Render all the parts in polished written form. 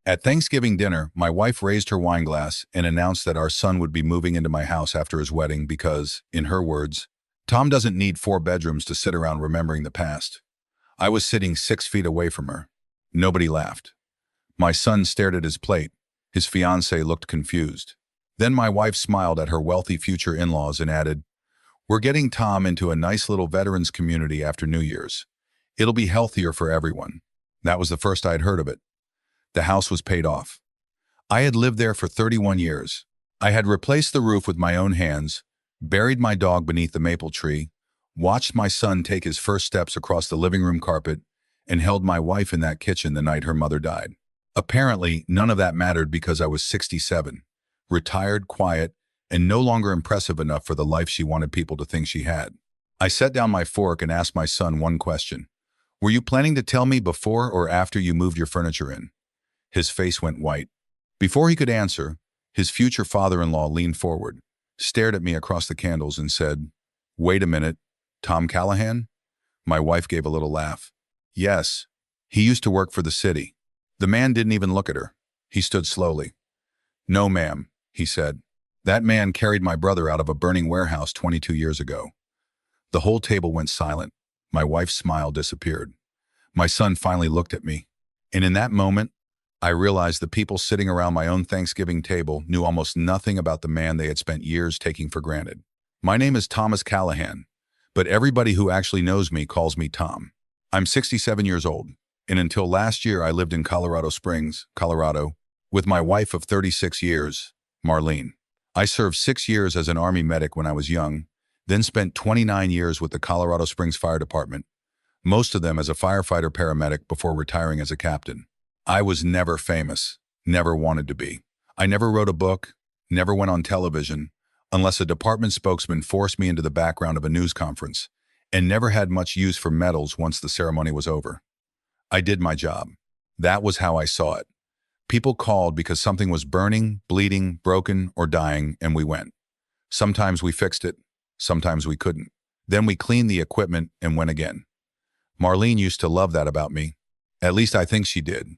At Thanksgiving dinner, my wife raised her wine glass and announced that our son would be moving into my house after his wedding because, in her words, Tom doesn't need 4 bedrooms to sit around remembering the past. I was sitting 6 feet away from her. Nobody laughed. My son stared at his plate. His fiancée looked confused. Then my wife smiled at her wealthy future in-laws and added, "We're getting Tom into a nice little veterans community after New Year's. It'll be healthier for everyone." That was the first I'd heard of it. The house was paid off. I had lived there for 31 years. I had replaced the roof with my own hands, buried my dog beneath the maple tree, watched my son take his first steps across the living room carpet, and held my wife in that kitchen the night her mother died. Apparently, none of that mattered because I was 67, retired, quiet, and no longer impressive enough for the life she wanted people to think she had. I set down my fork and asked my son one question. "Were you planning to tell me before or after you moved your furniture in?" His face went white. Before he could answer, his future father-in-law leaned forward, stared at me across the candles, and said, "Wait a minute, Tom Callahan?" My wife gave a little laugh. "Yes, he used to work for the city." The man didn't even look at her. He stood slowly. "No, ma'am," he said. "That man carried my brother out of a burning warehouse 22 years ago." The whole table went silent. My wife's smile disappeared. My son finally looked at me. And in that moment, I realized the people sitting around my own Thanksgiving table knew almost nothing about the man they had spent years taking for granted. My name is Thomas Callahan, but everybody who actually knows me calls me Tom. I'm 67 years old, and until last year I lived in Colorado Springs, Colorado, with my wife of 36 years, Marlene. I served 6 years as an Army medic when I was young, then spent 29 years with the Colorado Springs Fire Department, most of them as a firefighter-paramedic before retiring as a captain. I was never famous, never wanted to be. I never wrote a book, never went on television, unless a department spokesman forced me into the background of a news conference, and never had much use for medals once the ceremony was over. I did my job. That was how I saw it. People called because something was burning, bleeding, broken, or dying, and we went. Sometimes we fixed it, sometimes we couldn't. Then we cleaned the equipment and went again. Marlene used to love that about me. At least I think she did.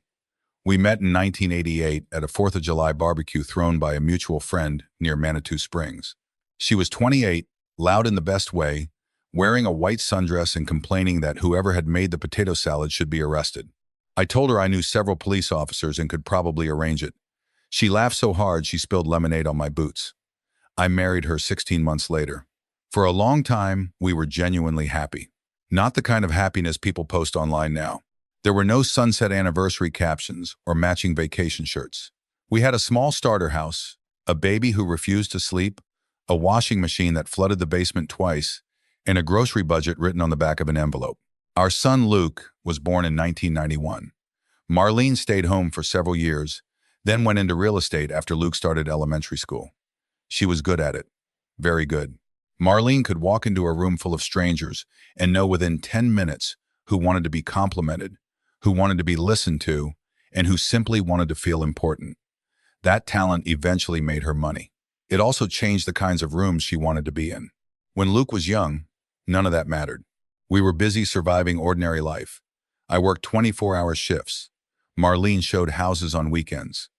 We met in 1988 at a 4th of July barbecue thrown by a mutual friend near Manitou Springs. She was 28, loud in the best way, wearing a white sundress and complaining that whoever had made the potato salad should be arrested. I told her I knew several police officers and could probably arrange it. She laughed so hard she spilled lemonade on my boots. I married her 16 months later. For a long time, we were genuinely happy. Not the kind of happiness people post online now. There were no sunset anniversary captions or matching vacation shirts. We had a small starter house, a baby who refused to sleep, a washing machine that flooded the basement twice, and a grocery budget written on the back of an envelope. Our son Luke was born in 1991. Marlene stayed home for several years, then went into real estate after Luke started elementary school. She was good at it. Very good. Marlene could walk into a room full of strangers and know within 10 minutes who wanted to be complimented, who wanted to be listened to, and who simply wanted to feel important. That talent eventually made her money. It also changed the kinds of rooms she wanted to be in. When Luke was young, none of that mattered. We were busy surviving ordinary life. I worked 24-hour shifts. Marlene showed houses on weekends.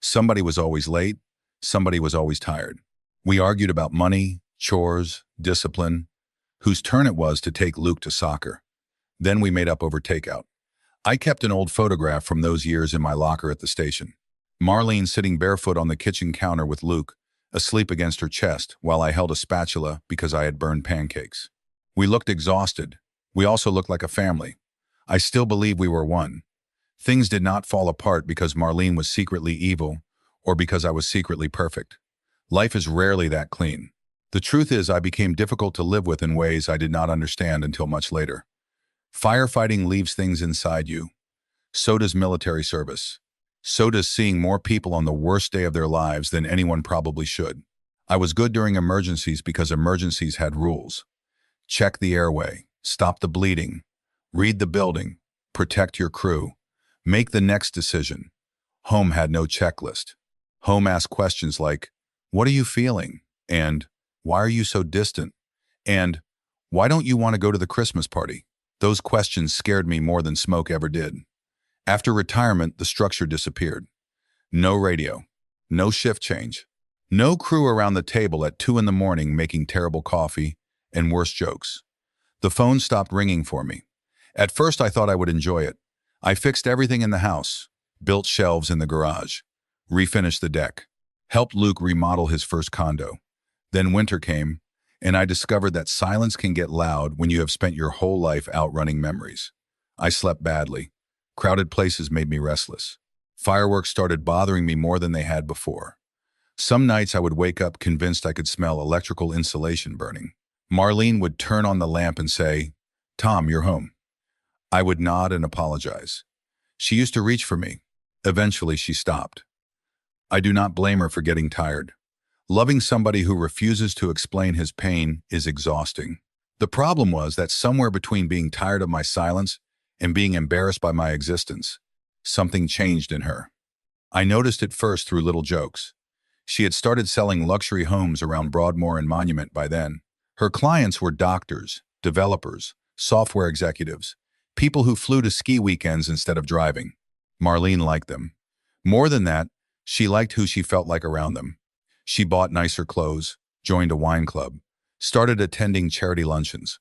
Somebody was always late. Somebody was always tired. We argued about money, chores, discipline, whose turn it was to take Luke to soccer. Then we made up over takeout. I kept an old photograph from those years in my locker at the station. Marlene sitting barefoot on the kitchen counter with Luke, asleep against her chest, while I held a spatula because I had burned pancakes. We looked exhausted. We also looked like a family. I still believe we were one. Things did not fall apart because Marlene was secretly evil or because I was secretly perfect. Life is rarely that clean. The truth is I became difficult to live with in ways I did not understand until much later. Firefighting leaves things inside you. So does military service. So does seeing more people on the worst day of their lives than anyone probably should. I was good during emergencies because emergencies had rules. Check the airway, stop the bleeding, read the building, protect your crew, make the next decision. Home had no checklist. Home asked questions like, "What are you feeling?" And "Why are you so distant?" And "Why don't you want to go to the Christmas party?" Those questions scared me more than smoke ever did. After retirement, the structure disappeared. No radio. No shift change. No crew around the table at 2 in the morning making terrible coffee and worse jokes. The phone stopped ringing for me. At first I thought I would enjoy it. I fixed everything in the house, built shelves in the garage, refinished the deck, helped Luke remodel his first condo. Then winter came, and I discovered that silence can get loud when you have spent your whole life outrunning memories. I slept badly. Crowded places made me restless. Fireworks started bothering me more than they had before. Some nights I would wake up convinced I could smell electrical insulation burning. Marlene would turn on the lamp and say, "Tom, you're home." I would nod and apologize. She used to reach for me. Eventually she stopped. I do not blame her for getting tired. Loving somebody who refuses to explain his pain is exhausting. The problem was that somewhere between being tired of my silence and being embarrassed by my existence, something changed in her. I noticed it first through little jokes. She had started selling luxury homes around Broadmoor and Monument by then. Her clients were doctors, developers, software executives, people who flew to ski weekends instead of driving. Marlene liked them. More than that, she liked who she felt like around them. She bought nicer clothes, joined a wine club, started attending charity luncheons.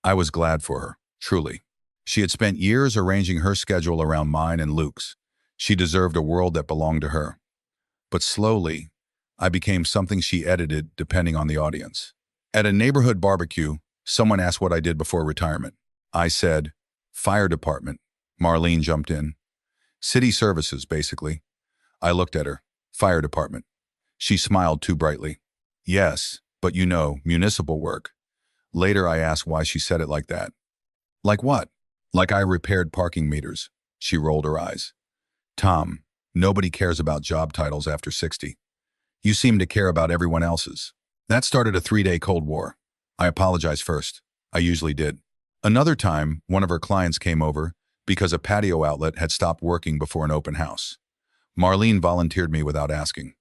I was glad for her, truly. She had spent years arranging her schedule around mine and Luke's. She deserved a world that belonged to her. But slowly, I became something she edited depending on the audience. At a neighborhood barbecue, someone asked what I did before retirement. I said, "Fire department." Marlene jumped in. "City services, basically." I looked at her. "Fire department." She smiled too brightly. "Yes, but you know, municipal work." Later I asked why she said it like that. "Like what?" "Like I repaired parking meters." She rolled her eyes. "Tom, nobody cares about job titles after 60. You seem to care about everyone else's." That started a 3-day Cold War. I apologized first. I usually did. Another time, one of her clients came over because a patio outlet had stopped working before an open house. Marlene volunteered me without asking.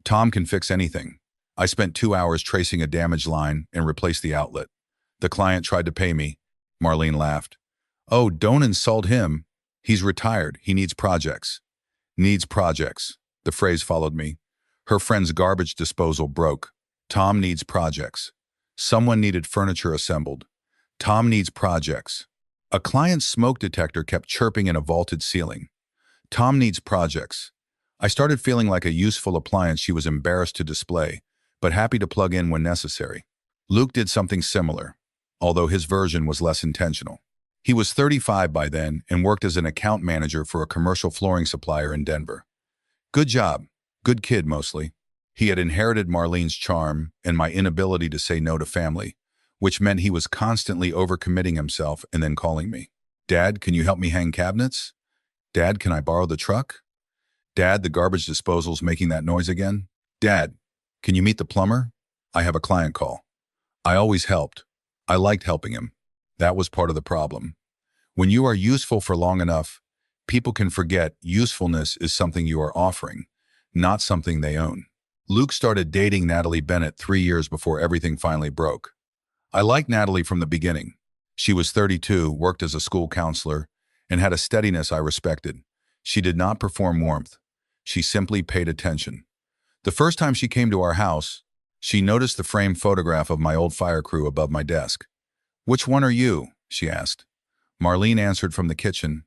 "Tom can fix anything." I spent 2 hours tracing a damaged line and replaced the outlet. The client tried to pay me. Marlene laughed. "Oh, don't insult him. He's retired. He needs projects." Needs projects. The phrase followed me. Her friend's garbage disposal broke. Tom needs projects. Someone needed furniture assembled. Tom needs projects. A client's smoke detector kept chirping in a vaulted ceiling. Tom needs projects. I started feeling like a useful appliance she was embarrassed to display, but happy to plug in when necessary. Luke did something similar, although his version was less intentional. He was 35 by then and worked as an account manager for a commercial flooring supplier in Denver. Good job. Good kid, mostly. He had inherited Marlene's charm and my inability to say no to family, which meant he was constantly overcommitting himself and then calling me. "Dad, can you help me hang cabinets?" "Dad, can I borrow the truck?" "Dad, the garbage disposal's making that noise again." "Dad, can you meet the plumber? I have a client call." I always helped. I liked helping him. That was part of the problem. When you are useful for long enough, people can forget usefulness is something you are offering, not something they own. Luke started dating Natalie Bennett 3 years before everything finally broke. I liked Natalie from the beginning. She was 32, worked as a school counselor, and had a steadiness I respected. She did not perform warmth. She simply paid attention. The first time she came to our house, she noticed the framed photograph of my old fire crew above my desk. "Which one are you?" she asked. Marlene answered from the kitchen.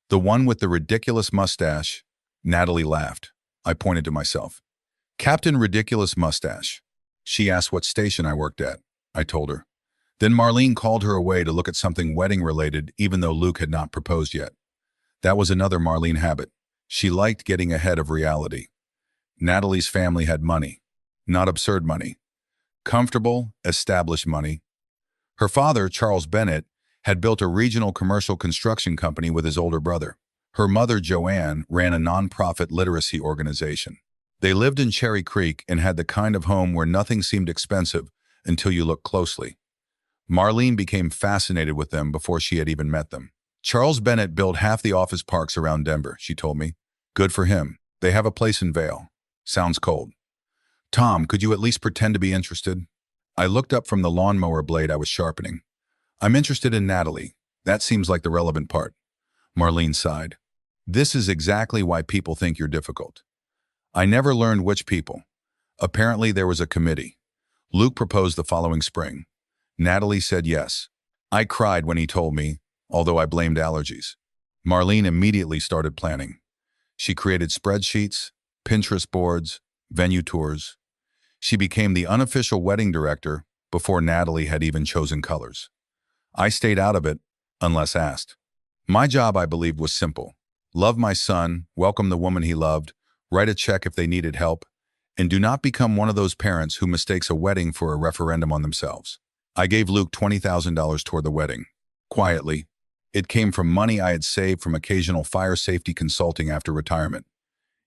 "The one with the ridiculous mustache." Natalie laughed. I pointed to myself. "Captain Ridiculous Mustache." She asked what station I worked at. I told her. Then Marlene called her away to look at something wedding-related, even though Luke had not proposed yet. That was another Marlene habit. She liked getting ahead of reality. Natalie's family had money. Not absurd money. Comfortable, established money. Her father, Charles Bennett, had built a regional commercial construction company with his older brother. Her mother, Joanne, ran a nonprofit literacy organization. They lived in Cherry Creek and had the kind of home where nothing seemed expensive until you looked closely. Marlene became fascinated with them before she had even met them. "Charles Bennett built half the office parks around Denver," she told me. "Good for him. They have a place in Vail." Sounds cold. "Tom, could you at least pretend to be interested?" I looked up from the lawnmower blade I was sharpening. "I'm interested in Natalie. That seems like the relevant part." Marlene sighed. "This is exactly why people think you're difficult. I never learned which people. Apparently there was a committee. Luke proposed the following spring. Natalie said yes. I cried when he told me, although I blamed allergies. Marlene immediately started planning. She created spreadsheets, Pinterest boards, venue tours. She became the unofficial wedding director before Natalie had even chosen colors. I stayed out of it, unless asked. My job, I believed, was simple. Love my son, welcome the woman he loved, write a check if they needed help, and do not become one of those parents who mistakes a wedding for a referendum on themselves. I gave Luke $20,000 toward the wedding. Quietly. It came from money I had saved from occasional fire safety consulting after retirement.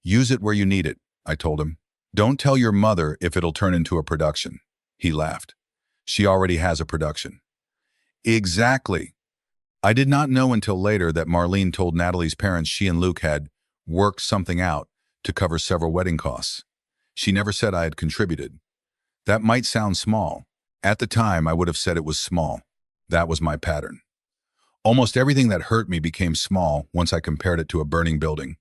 Use it where you need it, I told him. Don't tell your mother if it'll turn into a production. He laughed. She already has a production. Exactly. I did not know until later that Marlene told Natalie's parents she and Luke had worked something out to cover several wedding costs. She never said I had contributed. That might sound small. At the time, I would have said it was small. That was my pattern. Almost everything that hurt me became small once I compared it to a burning building.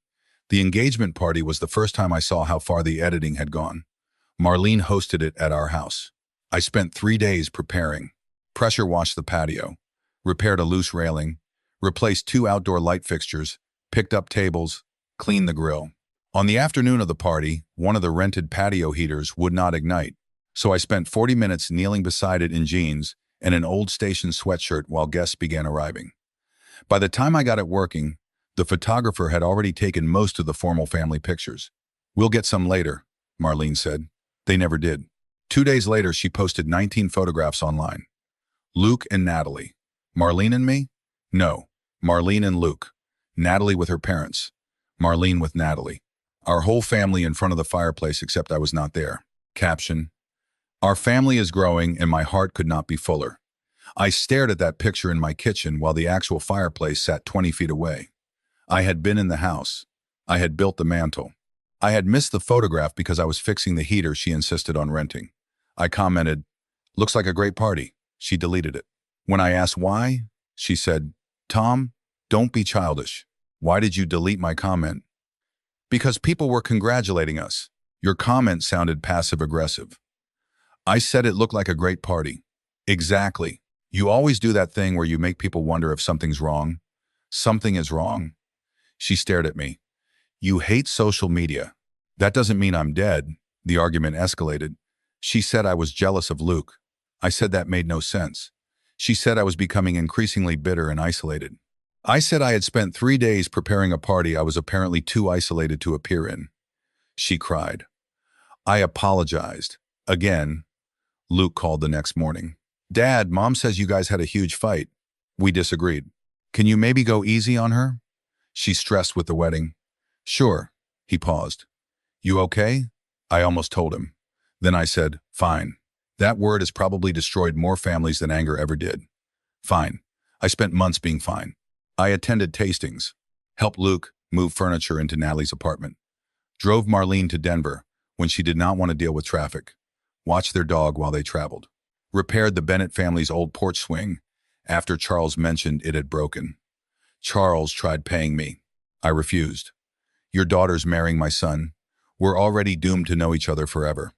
The engagement party was the first time I saw how far the editing had gone. Marlene hosted it at our house. I spent 3 days preparing. Pressure washed the patio, repaired a loose railing, replaced 2 outdoor light fixtures, picked up tables, cleaned the grill. On the afternoon of the party, one of the rented patio heaters would not ignite, so I spent 40 minutes kneeling beside it in jeans and an old station sweatshirt while guests began arriving. By the time I got it working, the photographer had already taken most of the formal family pictures. We'll get some later, Marlene said. They never did. 2 days later, she posted 19 photographs online. Luke and Natalie. Marlene and me? No. Marlene and Luke. Natalie with her parents. Marlene with Natalie. Our whole family in front of the fireplace except I was not there. Caption: Our family is growing and my heart could not be fuller. I stared at that picture in my kitchen while the actual fireplace sat 20 feet away. I had been in the house. I had built the mantle. I had missed the photograph because I was fixing the heater she insisted on renting. I commented, "Looks like a great party." She deleted it. When I asked why, she said, "Tom, don't be childish. Why did you delete my comment?" "Because people were congratulating us. Your comment sounded passive-aggressive." I said it looked like a great party. Exactly. You always do that thing where you make people wonder if something's wrong. Something is wrong. She stared at me. You hate social media. That doesn't mean I'm dead. The argument escalated. She said I was jealous of Luke. I said that made no sense. She said I was becoming increasingly bitter and isolated. I said I had spent 3 days preparing a party I was apparently too isolated to appear in. She cried. I apologized. Again. Luke called the next morning. "Dad, Mom says you guys had a huge fight." We disagreed. "Can you maybe go easy on her?" She's stressed with the wedding. "Sure." He paused. "You okay?" I almost told him. Then I said, "Fine." That word has probably destroyed more families than anger ever did. Fine. I spent months being fine. I attended tastings, helped Luke move furniture into Natalie's apartment, drove Marlene to Denver when she did not want to deal with traffic, watched their dog while they traveled, repaired the Bennett family's old porch swing after Charles mentioned it had broken. Charles tried paying me. I refused. "Your daughter's marrying my son. We're already doomed to know each other forever."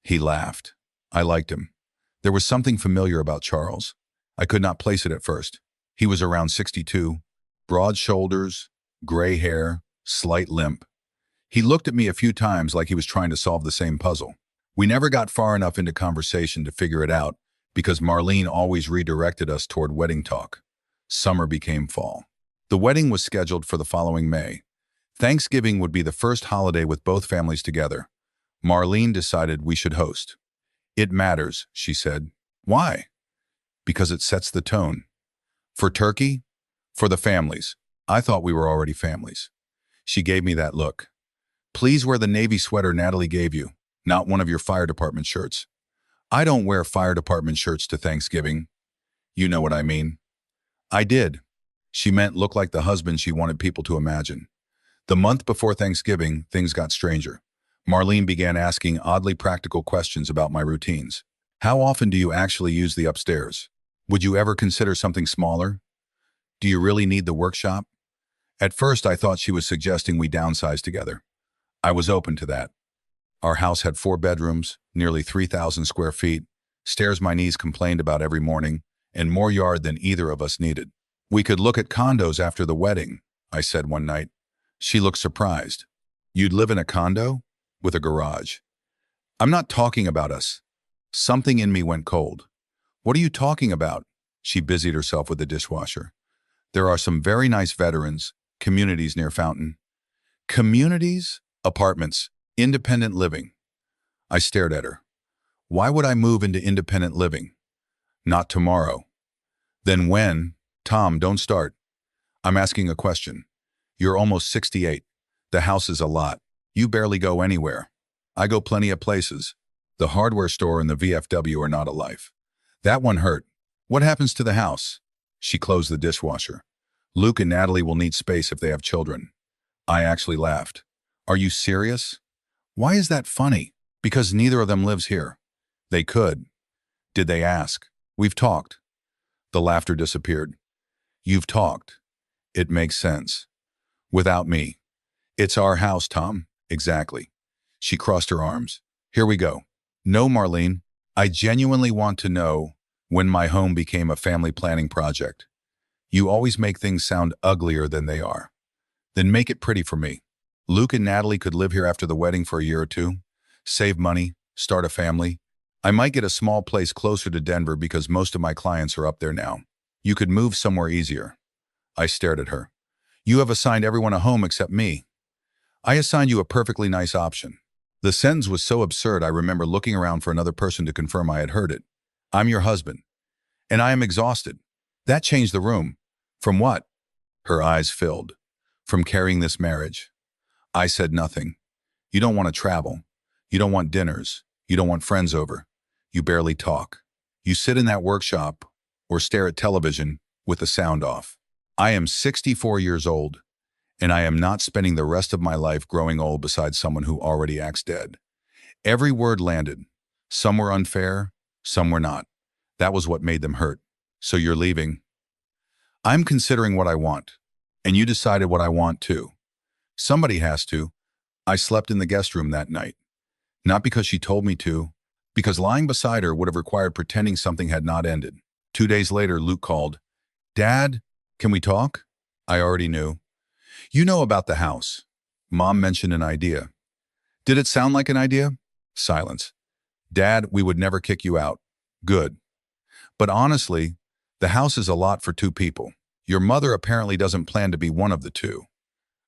He laughed. I liked him. There was something familiar about Charles. I could not place it at first. He was around 62, broad shoulders, gray hair, slight limp. He looked at me a few times like he was trying to solve the same puzzle. We never got far enough into conversation to figure it out because Marlene always redirected us toward wedding talk. Summer became fall. The wedding was scheduled for the following May. Thanksgiving would be the first holiday with both families together. Marlene decided we should host. "It matters," she said. "Why?" "Because it sets the tone." "For turkey?" "For the families." I thought we were already families. She gave me that look. "Please wear the navy sweater Natalie gave you, not one of your fire department shirts." "I don't wear fire department shirts to Thanksgiving." "You know what I mean." I did. She meant look like the husband she wanted people to imagine. The month before Thanksgiving, things got stranger. Marlene began asking oddly practical questions about my routines. "How often do you actually use the upstairs? Would you ever consider something smaller? Do you really need the workshop?" At first, I thought she was suggesting we downsize together. I was open to that. Our house had 4 bedrooms, nearly 3,000 square feet, stairs my niece complained about every morning, and more yard than either of us needed. We could look at condos after the wedding, I said one night. She looked surprised. You'd live in a condo? With a garage. I'm not talking about us. Something in me went cold. What are you talking about? She busied herself with the dishwasher. There are some very nice veterans, communities near Fountain. Communities? Apartments. Independent living. I stared at her. Why would I move into independent living? Not tomorrow. Then when? Tom, don't start. I'm asking a question. You're almost 68. The house is a lot. You barely go anywhere. I go plenty of places. The hardware store and the VFW are not a life. That one hurt. What happens to the house? She closed the dishwasher. Luke and Natalie will need space if they have children. I actually laughed. Are you serious? Why is that funny? Because neither of them lives here. They could. Did they ask? We've talked. The laughter disappeared. You've talked. It makes sense. Without me. It's our house, Tom. Exactly. She crossed her arms. Here we go. No, Marlene. I genuinely want to know when my home became a family planning project. You always make things sound uglier than they are. Then make it pretty for me. Luke and Natalie could live here after the wedding for a year or two, save money, start a family. I might get a small place closer to Denver because most of my clients are up there now. You could move somewhere easier. I stared at her. You have assigned everyone a home except me. I assigned you a perfectly nice option. The sentence was so absurd I remember looking around for another person to confirm I had heard it. I'm your husband. And I am exhausted. That changed the room. From what? Her eyes filled. From carrying this marriage. I said nothing. You don't want to travel. You don't want dinners. You don't want friends over. You barely talk. You sit in that workshop or stare at television with the sound off. I am 64 years old, and I am not spending the rest of my life growing old beside someone who already acts dead. Every word landed. Some were unfair, some were not. That was what made them hurt. So you're leaving. I'm considering what I want, and you decided what I want too. Somebody has to. I slept in the guest room that night. Not because she told me to, because lying beside her would have required pretending something had not ended. 2 days later, Luke called. Dad, can we talk? I already knew. You know about the house. Mom mentioned an idea. Did it sound like an idea? Silence. Dad, we would never kick you out. Good. But honestly, the house is a lot for 2 people. Your mother apparently doesn't plan to be one of the 2.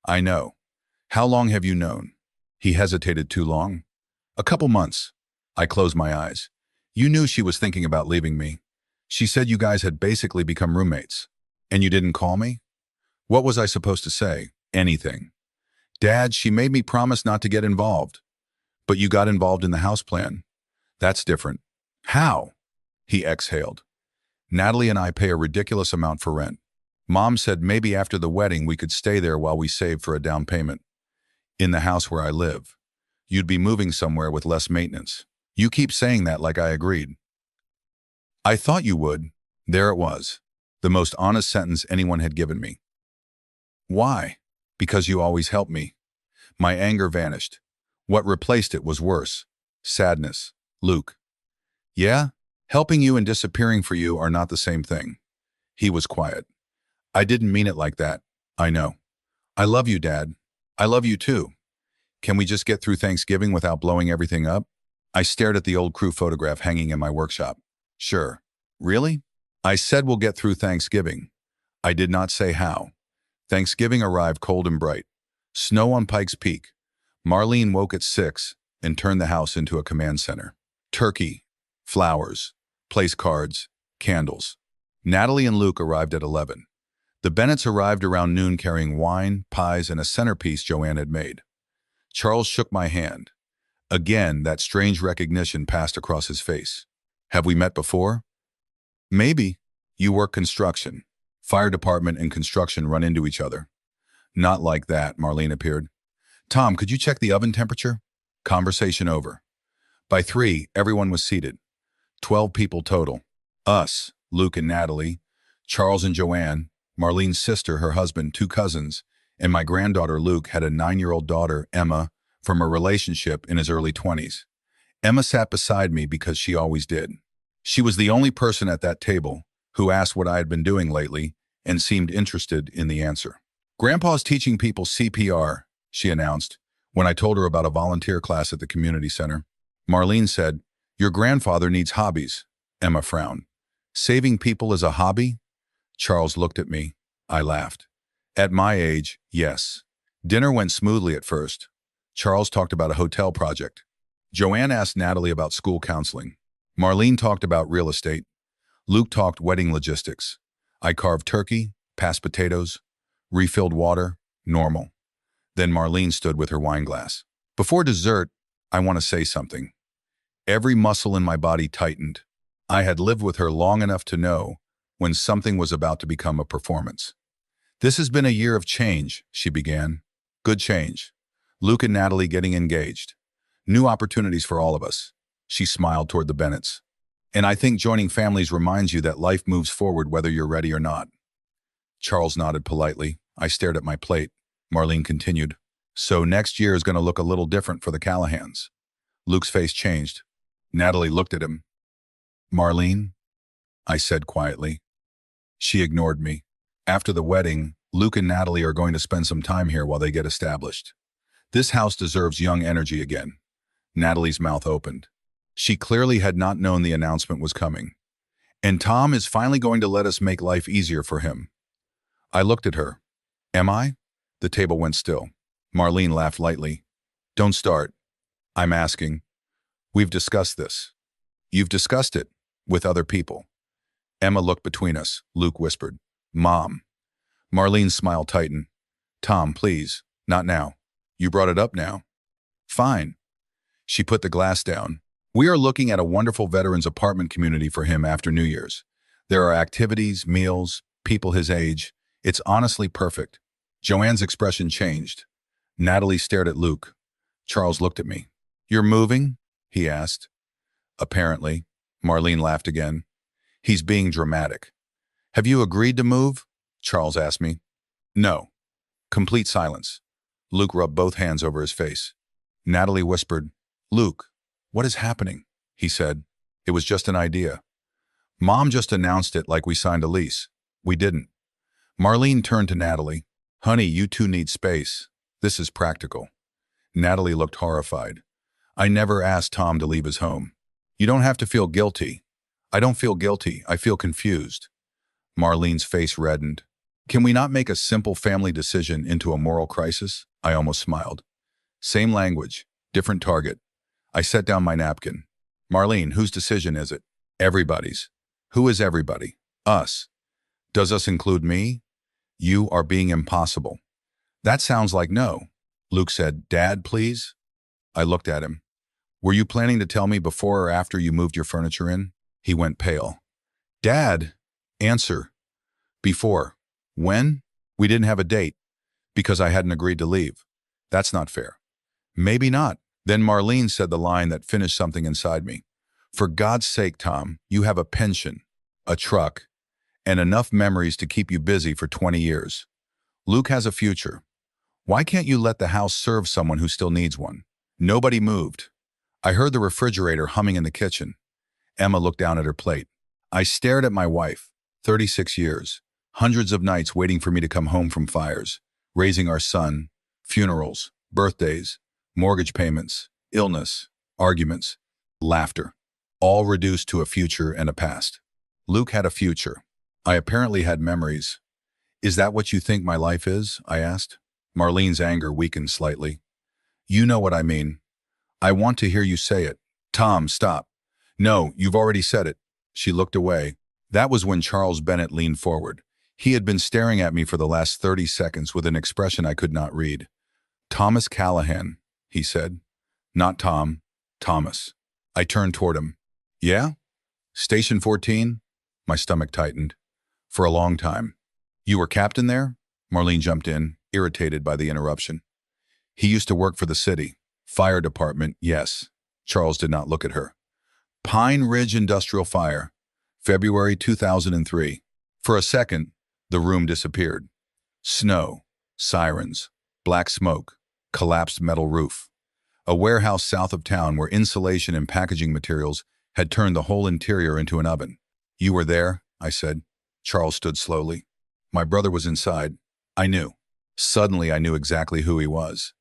I know. How long have you known? He hesitated. Too long? A couple months. I closed my eyes. You knew she was thinking about leaving me. She said you guys had basically become roommates. And you didn't call me? What was I supposed to say? Anything. Dad, she made me promise not to get involved. But you got involved in the house plan. That's different. How? He exhaled. Natalie and I pay a ridiculous amount for rent. Mom said maybe after the wedding we could stay there while we saved for a down payment. In the house where I live. You'd be moving somewhere with less maintenance. You keep saying that like I agreed. I thought you would. There it was. The most honest sentence anyone had given me. Why? Because you always help me. My anger vanished. What replaced it was worse. Sadness. Luke. Yeah? Helping you and disappearing for you are not the same thing. He was quiet. I didn't mean it like that. I know. I love you, Dad. I love you too. Can we just get through Thanksgiving without blowing everything up? I stared at the old crew photograph hanging in my workshop. Sure. Really? I said we'll get through Thanksgiving. I did not say how. Thanksgiving arrived cold and bright. Snow on Pikes Peak. Marlene woke at 6 and turned the house into a command center. Turkey, flowers, place cards, candles. Natalie and Luke arrived at 11. The Bennetts arrived around noon carrying wine, pies, and a centerpiece Joanne had made. Charles shook my hand. Again, that strange recognition passed across his face. Have we met before? Maybe. You work construction. Fire department and construction run into each other. Not like that, Marlene appeared. Tom, could you check the oven temperature? Conversation over. By 3, everyone was seated. 12 people total. Us, Luke and Natalie, Charles and Joanne, Marlene's sister, her husband, 2 cousins, and my granddaughter Luke had a 9-year-old daughter, Emma, from a relationship in his early 20s. Emma sat beside me because she always did. She was the only person at that table who asked what I had been doing lately and seemed interested in the answer. "Grandpa's teaching people CPR," she announced when I told her about a volunteer class at the community center. Marlene said, "Your grandfather needs hobbies." Emma frowned. "Saving people is a hobby?" Charles looked at me. I laughed. "At my age, yes." Dinner went smoothly at first. Charles talked about a hotel project. Joanne asked Natalie about school counseling. Marlene talked about real estate. Luke talked wedding logistics. I carved turkey, passed potatoes, refilled water, normal. Then Marlene stood with her wine glass. "Before dessert, I want to say something." Every muscle in my body tightened. I had lived with her long enough to know when something was about to become a performance. "This has been a year of change," she began. "Good change. Luke and Natalie getting engaged. New opportunities for all of us." She smiled toward the Bennetts. "And I think joining families reminds you that life moves forward whether you're ready or not." Charles nodded politely. I stared at my plate. Marlene continued, "So next year is going to look a little different for the Callahans." Luke's face changed. Natalie looked at him. "Marlene?" I said quietly. She ignored me. "After the wedding, Luke and Natalie are going to spend some time here while they get established. This house deserves young energy again." Natalie's mouth opened. She clearly had not known the announcement was coming. "And Tom is finally going to let us make life easier for him." I looked at her. "Am I?" The table went still. Marlene laughed lightly. "Don't start. I'm asking. We've discussed this." "You've discussed it with other people." Emma looked between us. Luke whispered, "Mom." Marlene's smile tightened. "Tom, please, not now. You brought it up now." "Fine." She put the glass down. "We are looking at a wonderful veterans apartment community for him after New Year's. There are activities, meals, people his age. It's honestly perfect." Joanne's expression changed. Natalie stared at Luke. Charles looked at me. "You're moving?" he asked. "Apparently." Marlene laughed again. "He's being dramatic." "Have you agreed to move?" Charles asked me. "No." Complete silence. Luke rubbed both hands over his face. Natalie whispered, "Luke, what is happening?" He said, "It was just an idea." "Mom just announced it like we signed a lease." "We didn't." Marlene turned to Natalie. "Honey, you two need space. This is practical." Natalie looked horrified. "I never asked Tom to leave his home." "You don't have to feel guilty." "I don't feel guilty. I feel confused." Marlene's face reddened. "Can we not make a simple family decision into a moral crisis?" I almost smiled. Same language, different target. I set down my napkin. "Marlene, whose decision is it?" "Everybody's." "Who is everybody?" "Us." "Does us include me?" "You are being impossible." "That sounds like no." Luke said, "Dad, please." I looked at him. "Were you planning to tell me before or after you moved your furniture in?" He went pale. "Dad." "Answer." "Before." "When?" "We didn't have a date." "Because I hadn't agreed to leave." "That's not fair." "Maybe not." Then Marlene said the line that finished something inside me. "For God's sake, Tom, you have a pension, a truck, and enough memories to keep you busy for 20 years. Luke has a future. Why can't you let the house serve someone who still needs one?" Nobody moved. I heard the refrigerator humming in the kitchen. Emma looked down at her plate. I stared at my wife, 36 years, hundreds of nights waiting for me to come home from fires, raising our son, funerals, birthdays, mortgage payments, illness, arguments, laughter, all reduced to a future and a past. Luke had a future. I apparently had memories. "Is that what you think my life is?" I asked. Marlene's anger weakened slightly. "You know what I mean. I want to hear you say it." "Tom, stop." "No, you've already said it." She looked away. That was when Charles Bennett leaned forward. He had been staring at me for the last 30 seconds with an expression I could not read. "Thomas Callahan," he said. "Not Tom, Thomas." I turned toward him. "Yeah? Station 14? My stomach tightened. "For a long time." "You were captain there?" Marlene jumped in, irritated by the interruption. "He used to work for the city. Fire department, yes." Charles did not look at her. "Pine Ridge Industrial Fire, February 2003. For a second, the room disappeared. Snow, sirens, black smoke, collapsed metal roof. a warehouse south of town where insulation and packaging materials had turned the whole interior into an oven. You were there, I said. Charles stood slowly. My brother was inside. I knew. Suddenly I knew exactly who he was.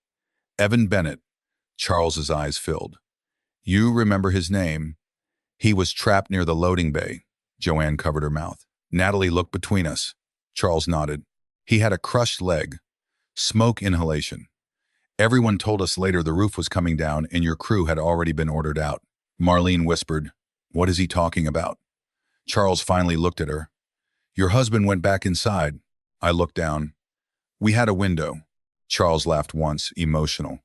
Evan Bennett. Charles's eyes filled. You remember his name? He was trapped near the loading bay. Joanne covered her mouth. Natalie looked between us. Charles nodded. He had a crushed leg. Smoke inhalation. Everyone told us later the roof was coming down and your crew had already been ordered out. Marlene whispered, "What is he talking about?" Charles finally looked at her. Your husband went back inside. I looked down. We had a window. Charles laughed once, emotional.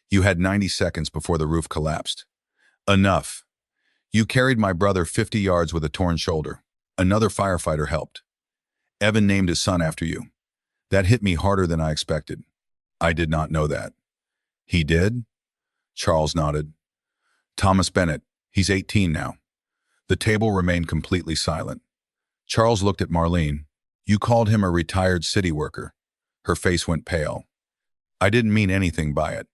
You had 90 seconds before the roof collapsed. Enough. You carried my brother 50 yards with a torn shoulder. Another firefighter helped. Evan named his son after you. That hit me harder than I expected. I did not know that. He did? Charles nodded. Thomas Bennett. He's 18 now. The table remained completely silent. Charles looked at Marlene. You called him a retired city worker. Her face went pale. I didn't mean anything by it.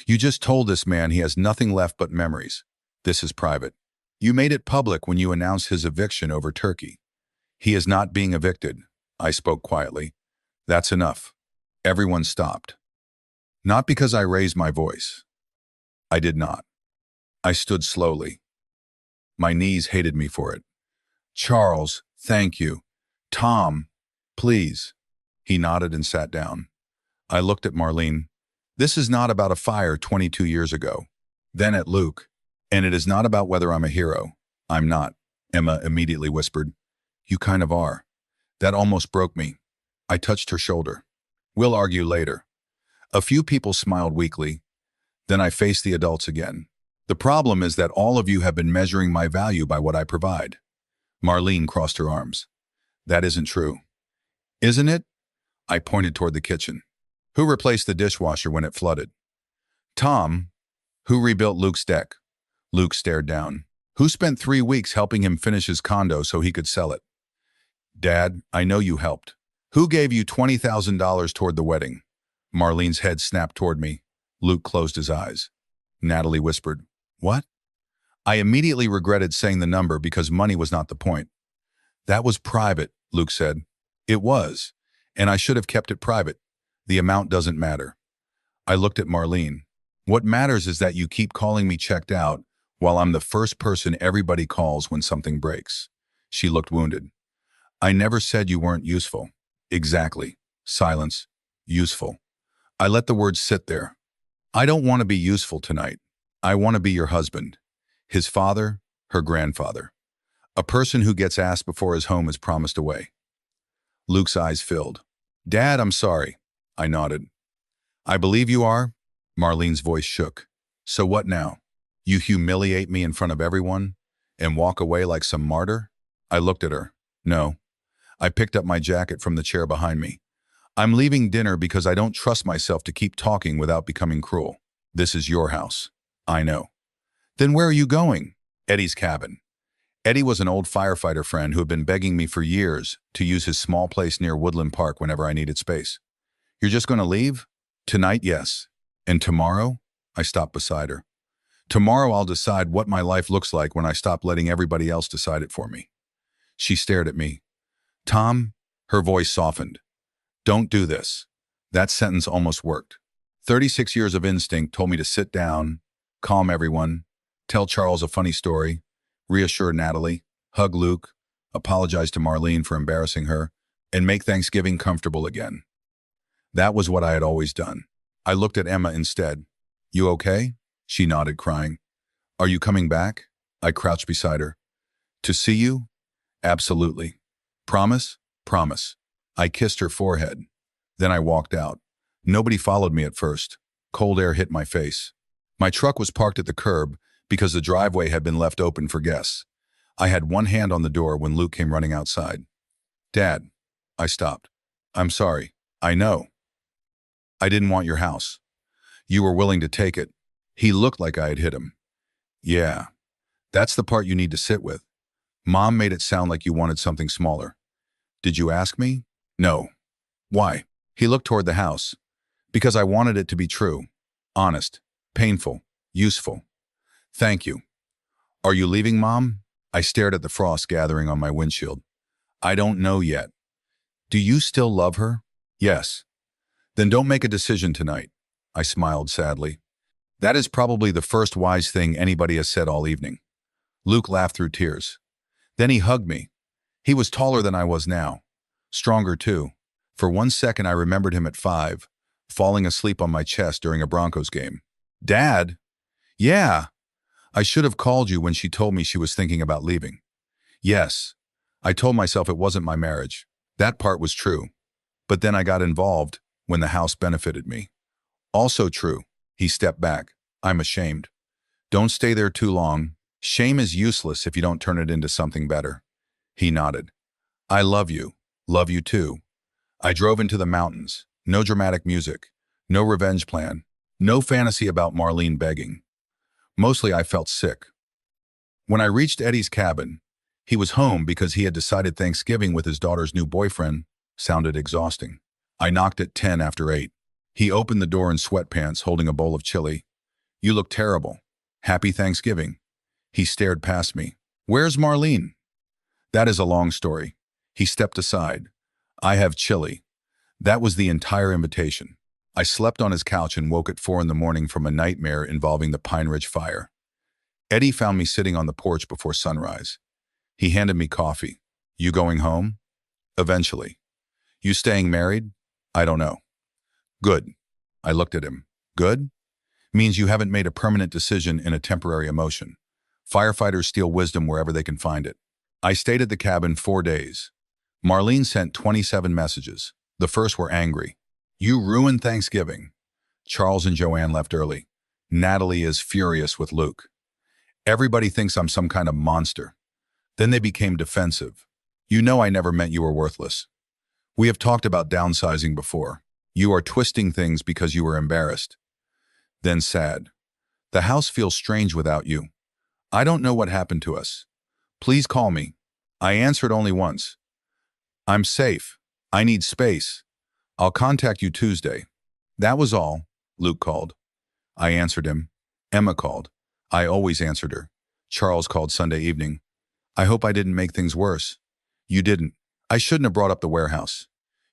You just told this man he has nothing left but memories. This is private. You made it public when you announced his eviction over Turkey. He is not being evicted. I spoke quietly. That's enough. Everyone stopped. Not because I raised my voice. I did not. I stood slowly. My knees hated me for it. Charles, thank you. Tom, please. He nodded and sat down. I looked at Marlene. This is not about a fire 22 years ago. Then at Luke. And it is not about whether I'm a hero. I'm not, Emma immediately whispered. You kind of are. That almost broke me. I touched her shoulder. We'll argue later. A few people smiled weakly. Then I faced the adults again. The problem is that all of you have been measuring my value by what I provide. Marlene crossed her arms. That isn't true. Isn't it? I pointed toward the kitchen. Who replaced the dishwasher when it flooded? Tom. Who rebuilt Luke's deck? Luke stared down. Who spent 3 weeks helping him finish his condo so he could sell it? Dad, I know you helped. Who gave you $20,000 toward the wedding? Marlene's head snapped toward me. Luke closed his eyes. Natalie whispered, What? I immediately regretted saying the number because money was not the point. That was private, Luke said. It was, and I should have kept it private. The amount doesn't matter. I looked at Marlene. What matters is that you keep calling me checked out while I'm the first person everybody calls when something breaks. She looked wounded. I never said you weren't useful. Exactly. Silence. Useful. I let the words sit there. I don't want to be useful tonight. I want to be your husband. His father, her grandfather. A person who gets asked before his home is promised away. Luke's eyes filled. Dad, I'm sorry. I nodded. I believe you are. Marlene's voice shook. So what now? You humiliate me in front of everyone and walk away like some martyr? I looked at her. No. I picked up my jacket from the chair behind me. I'm leaving dinner because I don't trust myself to keep talking without becoming cruel. This is your house. I know. Then where are you going? Eddie's cabin. Eddie was an old firefighter friend who had been begging me for years to use his small place near Woodland Park whenever I needed space. You're just going to leave? Tonight, yes. And tomorrow? I stopped beside her. Tomorrow I'll decide what my life looks like when I stop letting everybody else decide it for me. She stared at me. Tom, her voice softened. Don't do this. That sentence almost worked. 36 years of instinct told me to sit down, calm everyone, tell Charles a funny story, reassure Natalie, hug Luke, apologize to Marlene for embarrassing her, and make Thanksgiving comfortable again. That was what I had always done. I looked at Emma instead. You okay? She nodded, crying. Are you coming back? I crouched beside her. To see you? Absolutely. Promise? Promise. I kissed her forehead. Then I walked out. Nobody followed me at first. Cold air hit my face. My truck was parked at the curb because the driveway had been left open for guests. I had one hand on the door when Luke came running outside. Dad. I stopped. I'm sorry. I know. I didn't want your house. You were willing to take it. He looked like I had hit him. Yeah. That's the part you need to sit with. Mom made it sound like you wanted something smaller. Did you ask me? No. Why? He looked toward the house. Because I wanted it to be true. Honest. Painful. Useful. Thank you. Are you leaving, Mom? I stared at the frost gathering on my windshield. I don't know yet. Do you still love her? Yes. Then don't make a decision tonight. I smiled sadly. That is probably the first wise thing anybody has said all evening. Luke laughed through tears. Then he hugged me. He was taller than I was now. Stronger too. For 1 second I remembered him at 5, falling asleep on my chest during a Broncos game. Dad? Yeah. I should have called you when she told me she was thinking about leaving. Yes. I told myself it wasn't my marriage. That part was true. But then I got involved when the house benefited me. Also true. He stepped back. I'm ashamed. Don't stay there too long. Shame is useless if you don't turn it into something better. He nodded. I love you. Love you too. I drove into the mountains. No dramatic music. No revenge plan. No fantasy about Marlene begging. Mostly I felt sick. When I reached Eddie's cabin, he was home because he had decided Thanksgiving with his daughter's new boyfriend sounded exhausting. I knocked at 10 after 8. He opened the door in sweatpants holding a bowl of chili. You look terrible. Happy Thanksgiving. He stared past me. Where's Marlene? That is a long story. He stepped aside. I have chili. That was the entire invitation. I slept on his couch and woke at 4 in the morning from a nightmare involving the Pine Ridge fire. Eddie found me sitting on the porch before sunrise. He handed me coffee. You going home? Eventually. You staying married? I don't know. Good. I looked at him. Good? Means you haven't made a permanent decision in a temporary emotion. Firefighters steal wisdom wherever they can find it. I stayed at the cabin 4 days. Marlene sent 27 messages. The first were angry. You ruined Thanksgiving. Charles and Joanne left early. Natalie is furious with Luke. Everybody thinks I'm some kind of monster. Then they became defensive. You know I never meant you were worthless. We have talked about downsizing before. You are twisting things because you were embarrassed. Then sad. The house feels strange without you. I don't know what happened to us. Please call me. I answered only once. I'm safe. I need space. I'll contact you Tuesday. That was all. Luke called. I answered him. Emma called. I always answered her. Charles called Sunday evening. I hope I didn't make things worse. You didn't. I shouldn't have brought up the warehouse.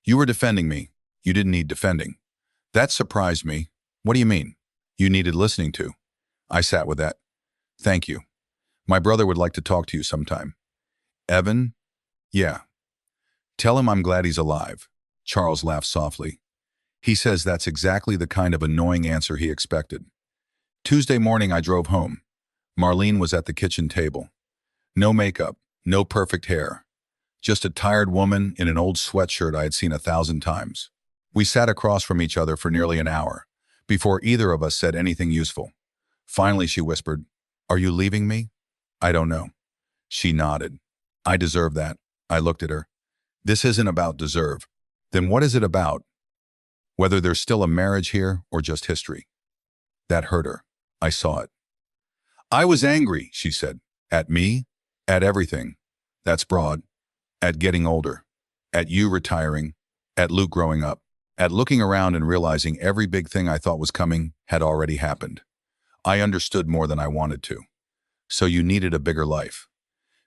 You were defending me. You didn't need defending. That surprised me. What do you mean? You needed listening to. I sat with that. Thank you. My brother would like to talk to you sometime. Evan? Yeah. Tell him I'm glad he's alive. Charles laughed softly. He says that's exactly the kind of annoying answer he expected. Tuesday morning I drove home. Marlene was at the kitchen table. No makeup, no perfect hair. Just a tired woman in an old sweatshirt I had seen 1,000 times. We sat across from each other for nearly an hour, before either of us said anything useful. Finally she whispered, Are you leaving me? I don't know. She nodded. I deserve that. I looked at her. This isn't about deserve. Then what is it about? Whether there's still a marriage here or just history. That hurt her. I saw it. I was angry, she said. At me? At everything. That's broad. At getting older. At you retiring. At Luke growing up. At looking around and realizing every big thing I thought was coming had already happened. I understood more than I wanted to. So you needed a bigger life.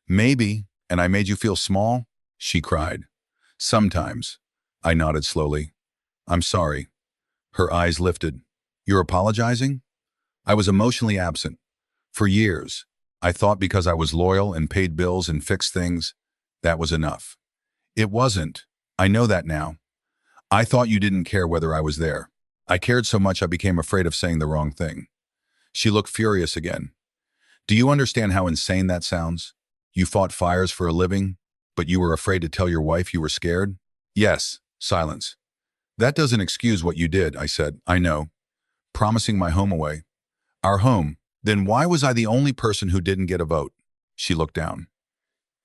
Maybe, and I made you feel small? She cried. Sometimes. I nodded slowly. I'm sorry. Her eyes lifted. You're apologizing? I was emotionally absent. For years. I thought because I was loyal and paid bills and fixed things, that was enough. It wasn't. I know that now. I thought you didn't care whether I was there. I cared so much I became afraid of saying the wrong thing. She looked furious again. Do you understand how insane that sounds? You fought fires for a living, but you were afraid to tell your wife you were scared? Yes. Silence. That doesn't excuse what you did, I said. I know. Promising my home away. Our home. Then why was I the only person who didn't get a vote? She looked down.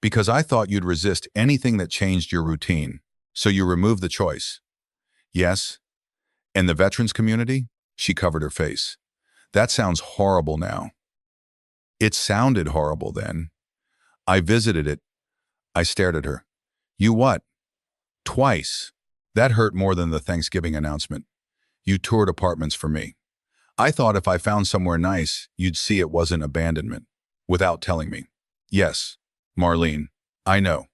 Because I thought you'd resist anything that changed your routine. So you removed the choice. Yes. And the veterans community? She covered her face. That sounds horrible now. It sounded horrible then. I visited it. I stared at her. You what? Twice. That hurt more than the Thanksgiving announcement. You toured apartments for me. I thought if I found somewhere nice, you'd see it wasn't abandonment. Without telling me. Yes, Marlene. I know.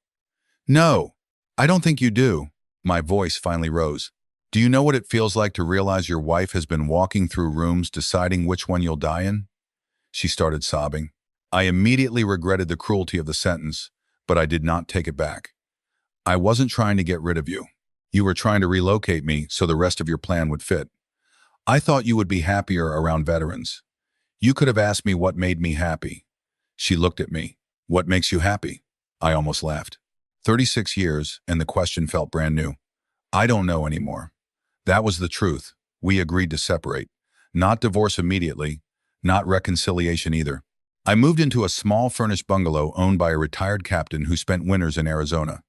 No, I don't think you do. My voice finally rose. Do you know what it feels like to realize your wife has been walking through rooms deciding which one you'll die in? She started sobbing. I immediately regretted the cruelty of the sentence, but I did not take it back. I wasn't trying to get rid of you. You were trying to relocate me so the rest of your plan would fit. I thought you would be happier around veterans. You could have asked me what made me happy. She looked at me. What makes you happy? I almost laughed. 36 years, and the question felt brand new. I don't know anymore. That was the truth. We agreed to separate. Not divorce immediately, not reconciliation either. I moved into a small furnished bungalow owned by a retired captain who spent winters in Arizona.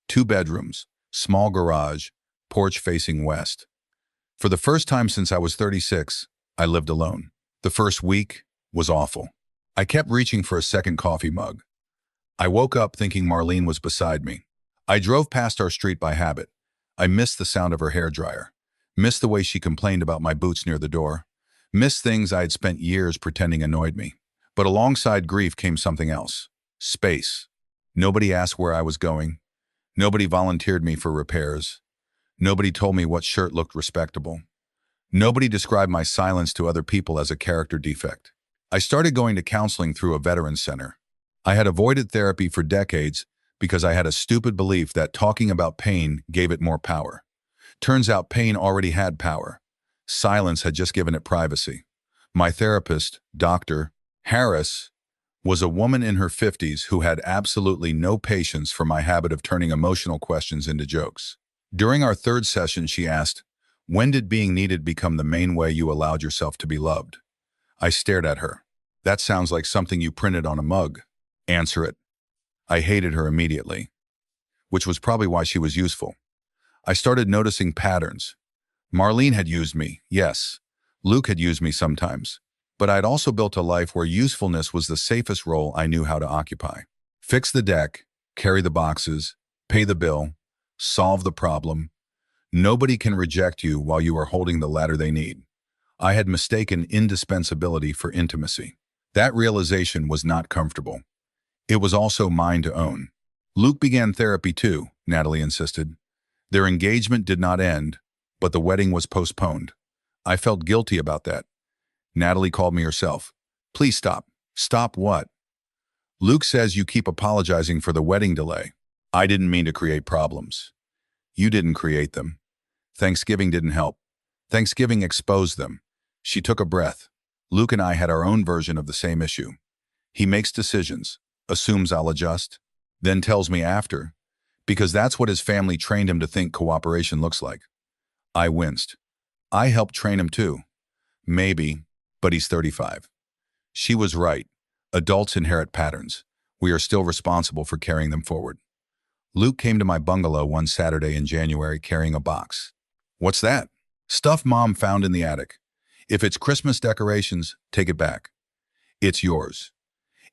2 bedrooms, small garage, porch facing west. For the first time since I was 36, I lived alone. The first week was awful. I kept reaching for a second coffee mug. I woke up thinking Marlene was beside me. I drove past our street by habit. I missed the sound of her hairdryer, missed the way she complained about my boots near the door, missed things I had spent years pretending annoyed me. But alongside grief came something else. Space. Nobody asked where I was going. Nobody volunteered me for repairs. Nobody told me what shirt looked respectable. Nobody described my silence to other people as a character defect. I started going to counseling through a veterans center. I had avoided therapy for decades because I had a stupid belief that talking about pain gave it more power. Turns out pain already had power. Silence had just given it privacy. My therapist, Dr. Harris, was a woman in her 50s who had absolutely no patience for my habit of turning emotional questions into jokes. During our third session, she asked, "When did being needed become the main way you allowed yourself to be loved?" I stared at her. "That sounds like something you printed on a mug. Answer it." I hated her immediately, which was probably why she was useful. I started noticing patterns. Marlene had used me, yes. Luke had used me sometimes. But I'd also built a life where usefulness was the safest role I knew how to occupy. Fix the deck, carry the boxes, pay the bill, solve the problem. Nobody can reject you while you are holding the ladder they need. I had mistaken indispensability for intimacy. That realization was not comfortable. It was also mine to own. Luke began therapy too, Natalie insisted. Their engagement did not end, but the wedding was postponed. I felt guilty about that. Natalie called me herself. "Please stop." "Stop what?" "Luke says you keep apologizing for the wedding delay." "I didn't mean to create problems." "You didn't create them. Thanksgiving didn't help. Thanksgiving exposed them." She took a breath. "Luke and I had our own version of the same issue. He makes decisions, assumes I'll adjust, then tells me after, because that's what his family trained him to think cooperation looks like." I winced. "I helped train him too." "Maybe, but he's 35. She was right. Adults inherit patterns. We are still responsible for carrying them forward. Luke came to my bungalow one Saturday in January carrying a box. "What's that?" "Stuff Mom found in the attic. If it's Christmas decorations, take it back. It's yours."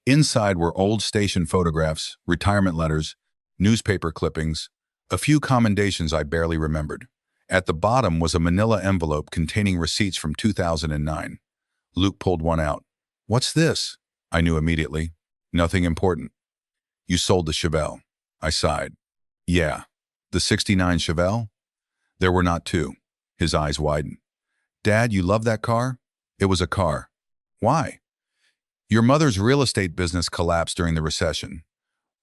Inside were old station photographs, retirement letters, newspaper clippings, a few commendations I barely remembered. At the bottom was a manila envelope containing receipts from 2009. Luke pulled one out. "What's this?" I knew immediately. "Nothing important." "You sold the Chevelle." I sighed. "Yeah. The '69 Chevelle?" "There were not two." His eyes widened. "Dad, you love that car?" "It was a car." "Why?" "Your mother's real estate business collapsed during the recession.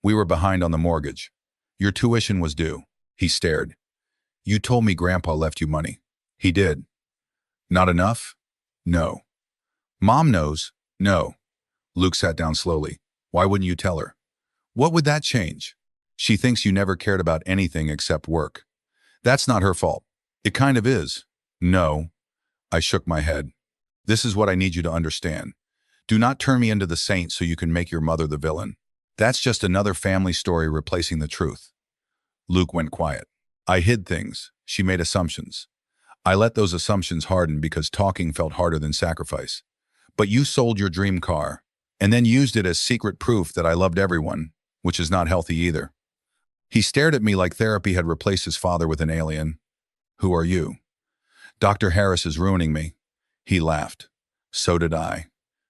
We were behind on the mortgage. Your tuition was due." He stared. "You told me Grandpa left you money." "He did." "Not enough?" "No." "Mom knows." "No." Luke sat down slowly. "Why wouldn't you tell her?" "What would that change?" "She thinks you never cared about anything except work." "That's not her fault." "It kind of is." "No." I shook my head. "This is what I need you to understand. Do not turn me into the saint so you can make your mother the villain. That's just another family story replacing the truth." Luke went quiet. I hid things. She made assumptions. I let those assumptions harden because talking felt harder than sacrifice. "But you sold your dream car, and then used it as secret proof that I loved everyone, which is not healthy either." He stared at me like therapy had replaced his father with an alien. "Who are you?" "Dr. Harris is ruining me." He laughed. So did I.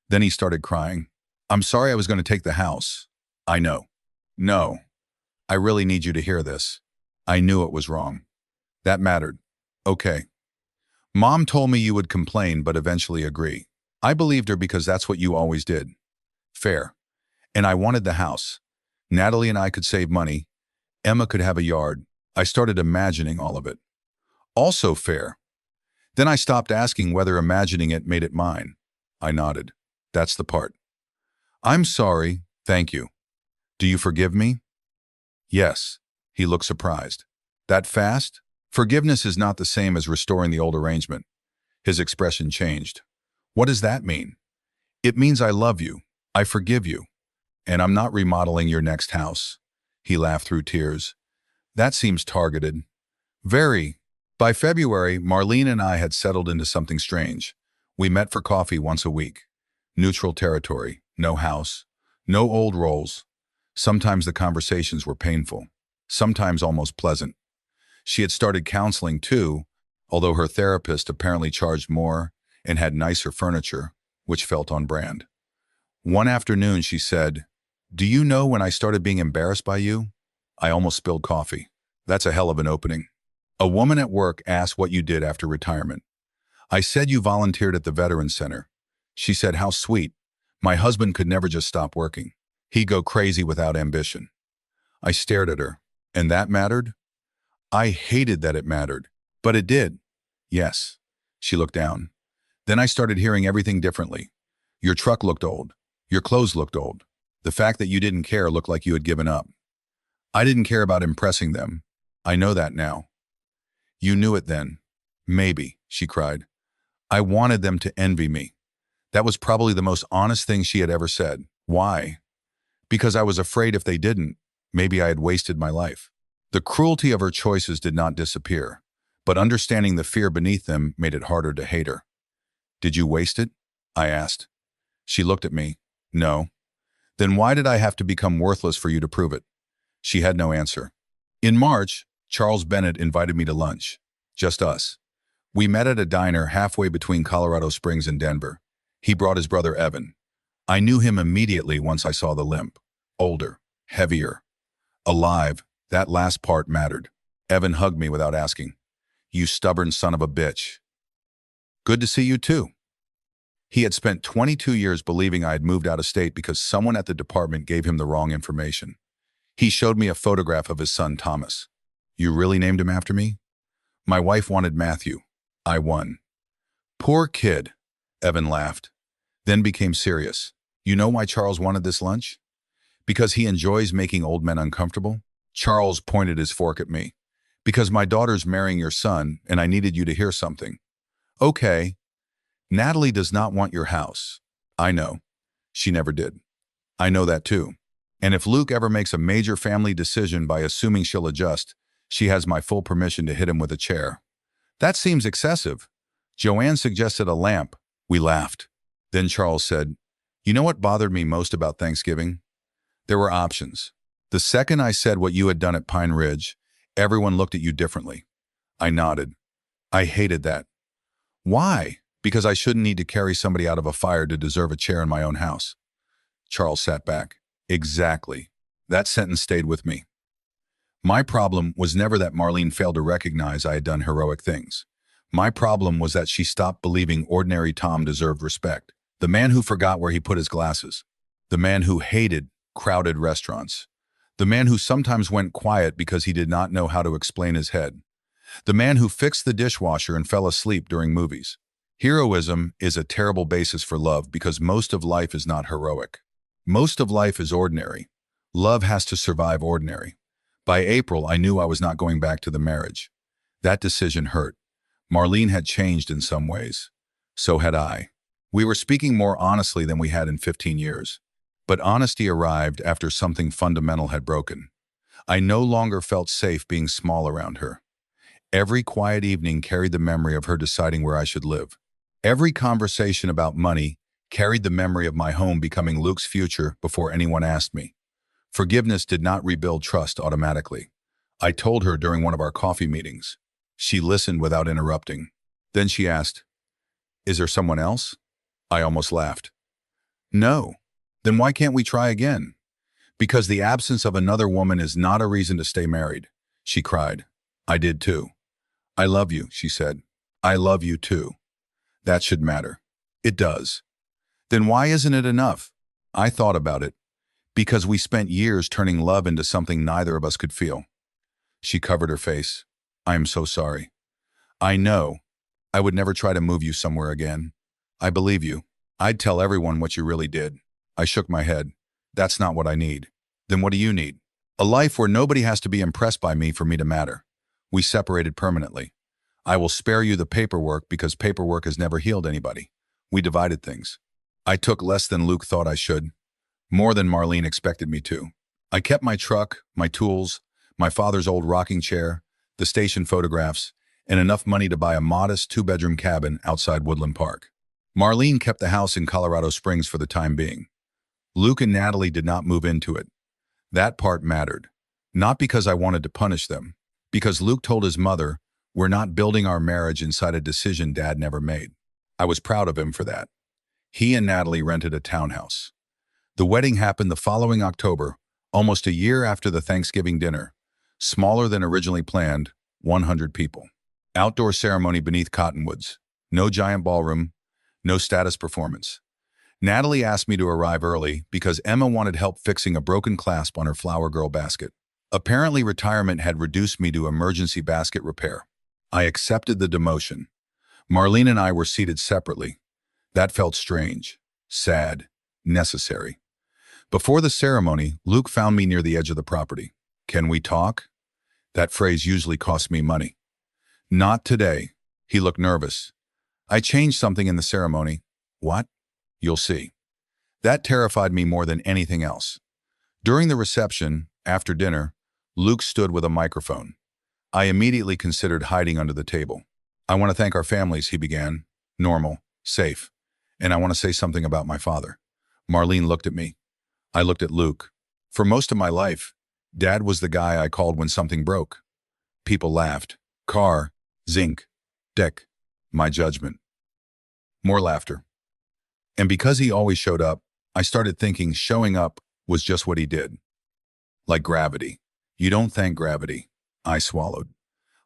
Then he started crying. I'm sorry I was going to take the house. I know. No. I really need you to hear this. I knew it was wrong. That mattered. Okay. Mom told me you would complain but eventually agree. I believed her because that's what you always did. Fair. And I wanted the house. Natalie and I could save money. Emma could have a yard. I started imagining all of it. Also fair. Then I stopped asking whether imagining it made it mine. I nodded. That's the part. I'm sorry, thank you. Do you forgive me? Yes. He looked surprised. That fast? Forgiveness is not the same as restoring the old arrangement. His expression changed. What does that mean? It means I love you. I forgive you. And I'm not remodeling your next house. He laughed through tears. That seems targeted. Very. By February, Marlene and I had settled into something strange. We met for coffee once a week. Neutral territory, no house, no old roles. Sometimes the conversations were painful, sometimes almost pleasant. She had started counseling too, although her therapist apparently charged more and had nicer furniture, which felt on brand. One afternoon she said, "Do you know when I started being embarrassed by you?" I almost spilled coffee. That's a hell of an opening. A woman at work asked what you did after retirement. I said you volunteered at the Veterans Center. She said, how sweet. My husband could never just stop working. He'd go crazy without ambition. I stared at her. And that mattered? I hated that it mattered. But it did. Yes. She looked down. Then I started hearing everything differently. Your truck looked old. Your clothes looked old. The fact that you didn't care looked like you had given up. I didn't care about impressing them. I know that now. You knew it then. Maybe, she cried. I wanted them to envy me. That was probably the most honest thing she had ever said. Why? Because I was afraid if they didn't, maybe I had wasted my life. The cruelty of her choices did not disappear, but understanding the fear beneath them made it harder to hate her. Did you waste it? I asked. She looked at me. No. Then why did I have to become worthless for you to prove it? She had no answer. In March, Charles Bennett invited me to lunch. Just us. We met at a diner halfway between Colorado Springs and Denver. He brought his brother Evan. I knew him immediately once I saw the limp. Older, heavier, alive. That last part mattered. Evan hugged me without asking. You stubborn son of a bitch. Good to see you too. He had spent 22 years believing I had moved out of state because someone at the department gave him the wrong information. He showed me a photograph of his son Thomas. You really named him after me? My wife wanted Matthew. I won. Poor kid, Evan laughed, then became serious. You know why Charles wanted this lunch? Because he enjoys making old men uncomfortable? Charles pointed his fork at me. Because my daughter's marrying your son, and I needed you to hear something. Okay. Natalie does not want your house. I know. She never did. I know that too. And if Luke ever makes a major family decision by assuming she'll adjust, she has my full permission to hit him with a chair. That seems excessive. Joanne suggested a lamp. We laughed. Then Charles said, you know what bothered me most about Thanksgiving? There were options. The second I said what you had done at Pine Ridge, everyone looked at you differently. I nodded. I hated that. Why? Because I shouldn't need to carry somebody out of a fire to deserve a chair in my own house. Charles sat back. Exactly. That sentence stayed with me. My problem was never that Marlene failed to recognize I had done heroic things. My problem was that she stopped believing ordinary Tom deserved respect. The man who forgot where he put his glasses. The man who hated crowded restaurants. The man who sometimes went quiet because he did not know how to explain his head. The man who fixed the dishwasher and fell asleep during movies. Heroism is a terrible basis for love because most of life is not heroic. Most of life is ordinary. Love has to survive ordinary. By April, I knew I was not going back to the marriage. That decision hurt. Marlene had changed in some ways. So had I. We were speaking more honestly than we had in 15 years. But honesty arrived after something fundamental had broken. I no longer felt safe being small around her. Every quiet evening carried the memory of her deciding where I should live. Every conversation about money carried the memory of my home becoming Luke's future before anyone asked me. Forgiveness did not rebuild trust automatically. I told her during one of our coffee meetings. She listened without interrupting. Then she asked, Is there someone else? I almost laughed. No. Then why can't we try again? Because the absence of another woman is not a reason to stay married, she cried. I did too. I love you, she said. I love you too. That should matter. It does. Then why isn't it enough? I thought about it. Because we spent years turning love into something neither of us could feel. She covered her face. I am so sorry. I know. I would never try to move you somewhere again. I believe you. I'd tell everyone what you really did. I shook my head. That's not what I need. Then what do you need? A life where nobody has to be impressed by me for me to matter. We separated permanently. I will spare you the paperwork because paperwork has never healed anybody. We divided things. I took less than Luke thought I should. More than Marlene expected me to. I kept my truck, my tools, my father's old rocking chair, the station photographs, and enough money to buy a modest two-bedroom cabin outside Woodland Park. Marlene kept the house in Colorado Springs for the time being. Luke and Natalie did not move into it. That part mattered. Not because I wanted to punish them, because Luke told his mother, we're not building our marriage inside a decision Dad never made. I was proud of him for that. He and Natalie rented a townhouse. The wedding happened the following October, almost a year after the Thanksgiving dinner. Smaller than originally planned, 100 people. Outdoor ceremony beneath cottonwoods. No giant ballroom, no status performance. Natalie asked me to arrive early because Emma wanted help fixing a broken clasp on her flower girl basket. Apparently retirement had reduced me to emergency basket repair. I accepted the demotion. Marlene and I were seated separately. That felt strange, sad, necessary. Before the ceremony, Luke found me near the edge of the property. Can we talk? That phrase usually costs me money. Not today. He looked nervous. I changed something in the ceremony. What? You'll see. That terrified me more than anything else. During the reception, after dinner, Luke stood with a microphone. I immediately considered hiding under the table. I want to thank our families, he began. Normal, safe. And I want to say something about my father. Marlene looked at me. I looked at Luke. For most of my life, Dad was the guy I called when something broke. People laughed. Car, zinc, deck, my judgment. More laughter. And because he always showed up, I started thinking showing up was just what he did. Like gravity. You don't thank gravity. I swallowed.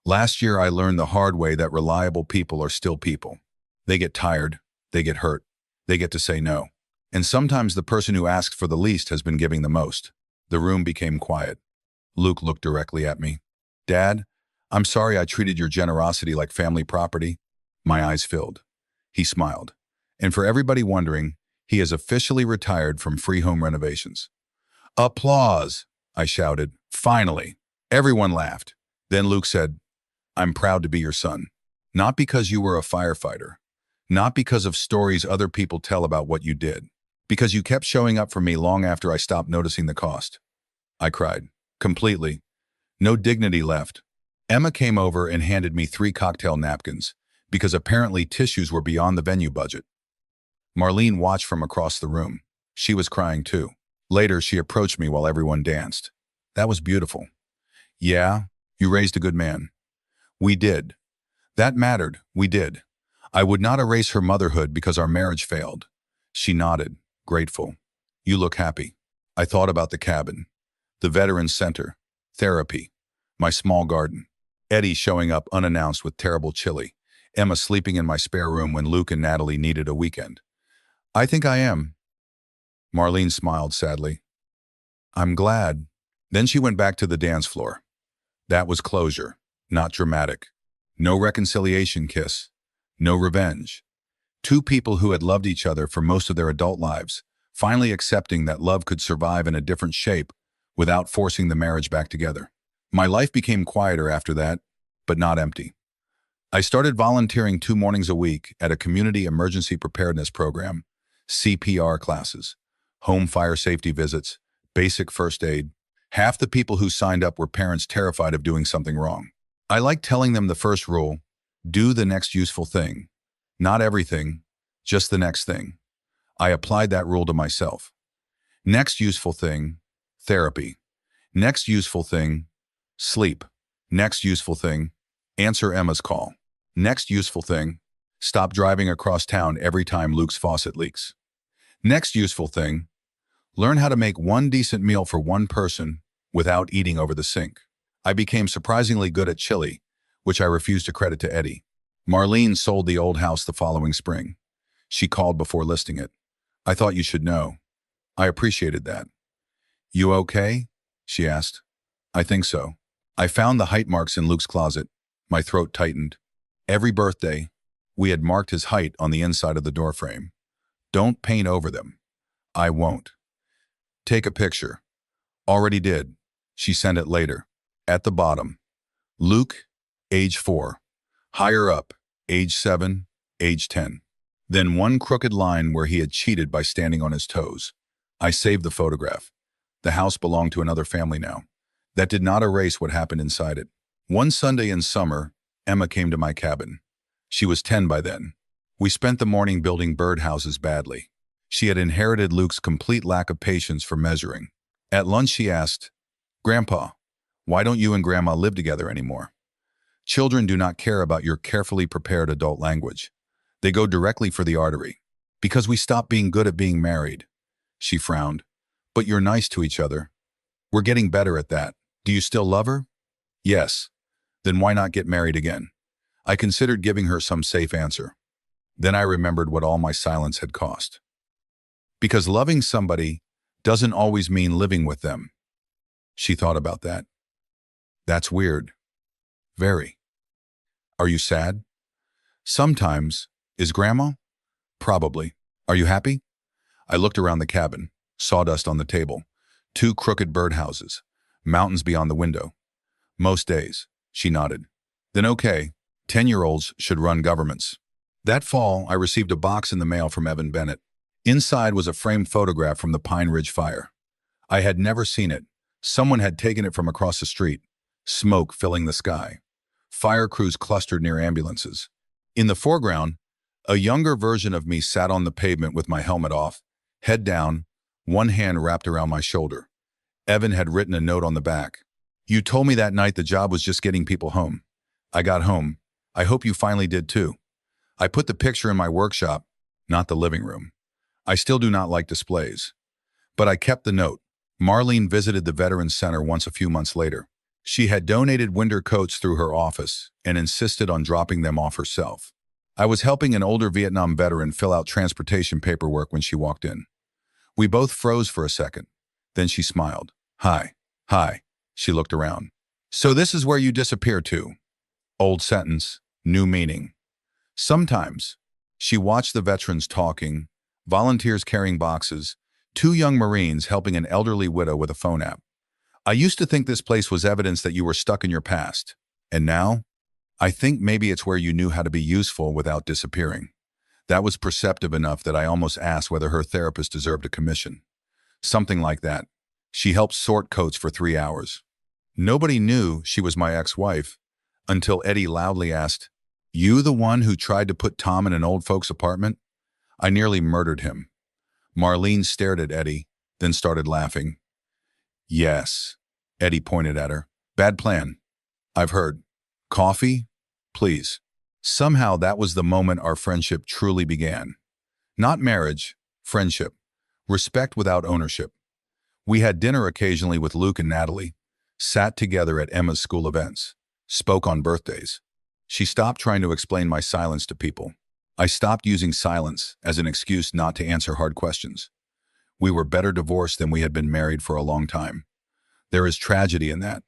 Last year I learned the hard way that reliable people are still people. They get tired, they get hurt, they get to say no. And sometimes the person who asks for the least has been giving the most. The room became quiet. Luke looked directly at me. Dad, I'm sorry I treated your generosity like family property. My eyes filled. He smiled. And for everybody wondering, he has officially retired from free home renovations. Applause, I shouted. Finally. Everyone laughed. Then Luke said, I'm proud to be your son. Not because you were a firefighter. Not because of stories other people tell about what you did. Because you kept showing up for me long after I stopped noticing the cost. I cried. Completely. No dignity left. Emma came over and handed me 3 cocktail napkins, because apparently tissues were beyond the venue budget. Marlene watched from across the room. She was crying too. Later, she approached me while everyone danced. That was beautiful. Yeah, you raised a good man. We did. That mattered, we did. I would not erase her motherhood because our marriage failed. She nodded, grateful. You look happy. I thought about the cabin, the veterans center, therapy, my small garden, Eddie showing up unannounced with terrible chili, Emma sleeping in my spare room when Luke and Natalie needed a weekend. I think I am. Marlene smiled sadly. I'm glad. Then she went back to the dance floor. That was closure, not dramatic. No reconciliation kiss. No revenge. 2 people who had loved each other for most of their adult lives, finally accepting that love could survive in a different shape without forcing the marriage back together. My life became quieter after that, but not empty. I started volunteering 2 mornings a week at a community emergency preparedness program, CPR classes, home fire safety visits, basic first aid. Half the people who signed up were parents terrified of doing something wrong. I like telling them the first rule, do the next useful thing. Not everything, just the next thing. I applied that rule to myself. Next useful thing, therapy. Next useful thing, sleep. Next useful thing, answer Emma's call. Next useful thing, Stop driving across town every time Luke's faucet leaks. Next useful thing, learn how to make one decent meal for one person without eating over the sink. I became surprisingly good at chili, which I refused to credit to Eddie. Marlene sold the old house the following spring. She called before listing it. I thought you should know. I appreciated that. You okay? She asked. I think so. I found the height marks in Luke's closet. My throat tightened. Every birthday, we had marked his height on the inside of the doorframe. Don't paint over them. I won't. Take a picture. Already did. She sent it later. At the bottom, Luke, age 4. Higher up, age 7, age 10. Then one crooked line where he had cheated by standing on his toes. I saved the photograph. The house belonged to another family now. That did not erase what happened inside it. One Sunday in summer, Emma came to my cabin. She was 10 by then. We spent the morning building birdhouses badly. She had inherited Luke's complete lack of patience for measuring. At lunch she asked, Grandpa, why don't you and Grandma live together anymore? Children do not care about your carefully prepared adult language. They go directly for the artery. Because we stopped being good at being married. She frowned. But you're nice to each other. We're getting better at that. Do you still love her? Yes. Then why not get married again? I considered giving her some safe answer. Then I remembered what all my silence had cost. Because loving somebody doesn't always mean living with them. She thought about that. That's weird. Very. Are you sad? Sometimes. Is Grandma? Probably. Are you happy? I looked around the cabin, sawdust on the table, 2 crooked birdhouses, mountains beyond the window. Most days, she nodded. Then okay, 10-year-olds should run governments. That fall, I received a box in the mail from Evan Bennett. Inside was a framed photograph from the Pine Ridge fire. I had never seen it. Someone had taken it from across the street, smoke filling the sky. Fire crews clustered near ambulances. In the foreground, a younger version of me sat on the pavement with my helmet off, head down, one hand wrapped around my shoulder. Evan had written a note on the back. You told me that night the job was just getting people home. I got home. I hope you finally did too. I put the picture in my workshop, not the living room. I still do not like displays. But I kept the note. Marlene visited the Veterans Center once a few months later. She had donated winter coats through her office and insisted on dropping them off herself. I was helping an older Vietnam veteran fill out transportation paperwork when she walked in. We both froze for a second. Then she smiled. Hi. Hi. She looked around. So this is where you disappear to. Old sentence, new meaning. Sometimes. She watched the veterans talking, volunteers carrying boxes, 2 young Marines helping an elderly widow with a phone app. I used to think this place was evidence that you were stuck in your past. And now? I think maybe it's where you knew how to be useful without disappearing. That was perceptive enough that I almost asked whether her therapist deserved a commission. Something like that. She helped sort coats for 3 hours. Nobody knew she was my ex-wife until Eddie loudly asked, You the one who tried to put Tom in an old folks' apartment? I nearly murdered him. Marlene stared at Eddie, then started laughing. Yes, Eddie pointed at her. Bad plan. I've heard. Coffee? Please. Somehow that was the moment our friendship truly began. Not marriage, friendship. Respect without ownership. We had dinner occasionally with Luke and Natalie, sat together at Emma's school events, spoke on birthdays. She stopped trying to explain my silence to people. I stopped using silence as an excuse not to answer hard questions. We were better divorced than we had been married for a long time. There is tragedy in that.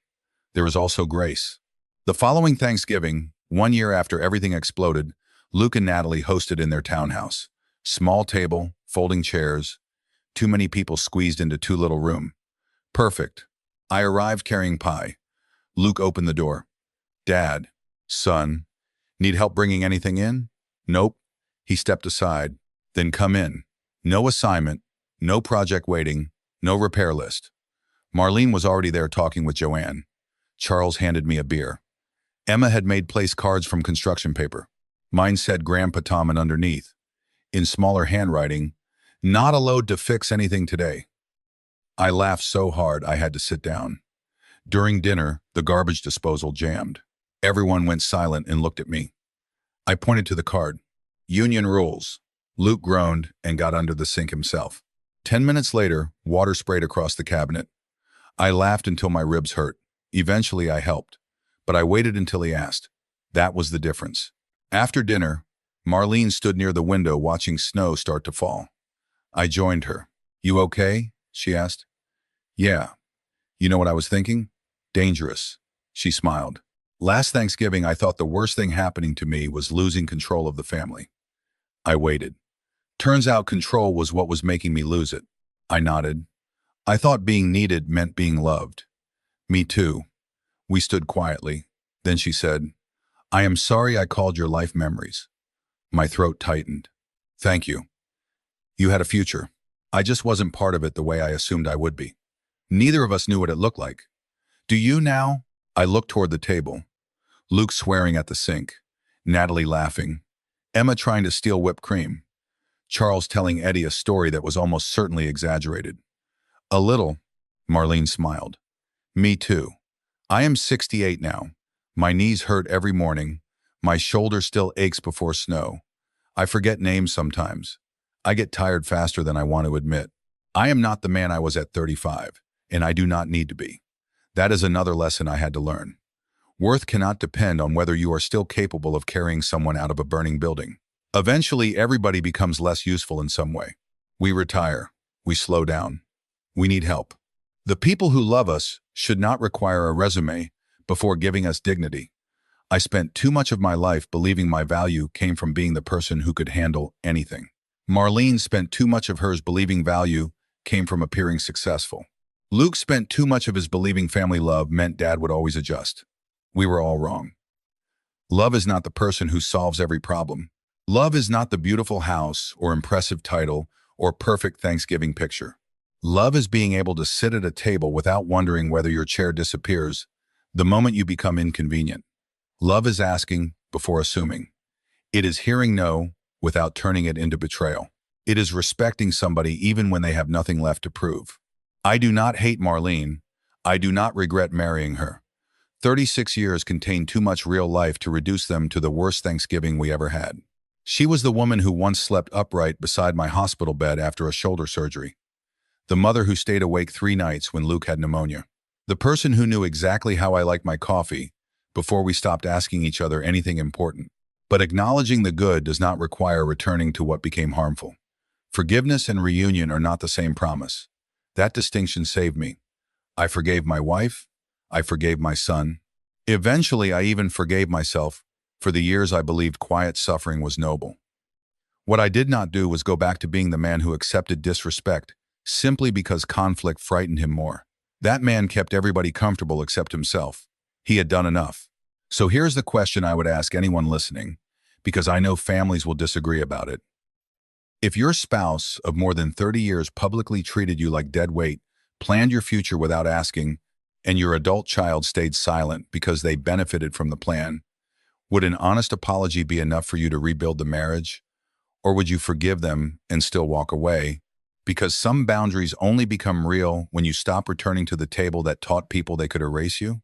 There is also grace. The following Thanksgiving, 1 year after everything exploded, Luke and Natalie hosted in their townhouse. Small table, folding chairs, too many people squeezed into too little room. Perfect. I arrived carrying pie. Luke opened the door. Dad, son, need help bringing anything in? Nope. He stepped aside. Then come in. No assignment, no project waiting, no repair list. Marlene was already there talking with Joanne. Charles handed me a beer. Emma had made place cards from construction paper. Mine said Grandpa Tom and underneath, in smaller handwriting, not allowed to fix anything today. I laughed so hard I had to sit down. During dinner, the garbage disposal jammed. Everyone went silent and looked at me. I pointed to the card. Union rules. Luke groaned and got under the sink himself. 10 minutes later, water sprayed across the cabinet. I laughed until my ribs hurt. Eventually, I helped. But I waited until he asked. That was the difference. After dinner, Marlene stood near the window watching snow start to fall. I joined her. You okay? She asked. Yeah. You know what I was thinking? Dangerous. She smiled. Last Thanksgiving, I thought the worst thing happening to me was losing control of the family. I waited. Turns out control was what was making me lose it. I nodded. I thought being needed meant being loved. Me too. We stood quietly. Then she said, I am sorry I called your life memories. My throat tightened. Thank you. You had a future. I just wasn't part of it the way I assumed I would be. Neither of us knew what it looked like. Do you now? I looked toward the table. Luke swearing at the sink. Natalie laughing. Emma trying to steal whipped cream. Charles telling Eddie a story that was almost certainly exaggerated. A little, Marlene smiled. Me too. I am 68 now. My knees hurt every morning. My shoulder still aches before snow. I forget names sometimes. I get tired faster than I want to admit. I am not the man I was at 35, and I do not need to be. That is another lesson I had to learn. Worth cannot depend on whether you are still capable of carrying someone out of a burning building. Eventually, everybody becomes less useful in some way. We retire. We slow down. We need help. The people who love us should not require a resume before giving us dignity. I spent too much of my life believing my value came from being the person who could handle anything. Marlene spent too much of hers believing value came from appearing successful. Luke spent too much of his believing family love meant dad would always adjust. We were all wrong. Love is not the person who solves every problem. Love is not the beautiful house or impressive title or perfect Thanksgiving picture. Love is being able to sit at a table without wondering whether your chair disappears the moment you become inconvenient. Love is asking before assuming. It is hearing no without turning it into betrayal. It is respecting somebody even when they have nothing left to prove. I do not hate Marlene. I do not regret marrying her. 36 years contain too much real life to reduce them to the worst Thanksgiving we ever had. She was the woman who once slept upright beside my hospital bed after a shoulder surgery. The mother who stayed awake 3 nights when Luke had pneumonia. The person who knew exactly how I liked my coffee before we stopped asking each other anything important. But acknowledging the good does not require returning to what became harmful. Forgiveness and reunion are not the same promise. That distinction saved me. I forgave my wife. I forgave my son. Eventually, I even forgave myself for the years I believed quiet suffering was noble. What I did not do was go back to being the man who accepted disrespect simply because conflict frightened him more. That man kept everybody comfortable except himself. He had done enough. So here's the question I would ask anyone listening, because I know families will disagree about it. If your spouse of more than 30 years publicly treated you like dead weight, planned your future without asking, and your adult child stayed silent because they benefited from the plan, would an honest apology be enough for you to rebuild the marriage? Or would you forgive them and still walk away? Because some boundaries only become real when you stop returning to the table that taught people they could erase you?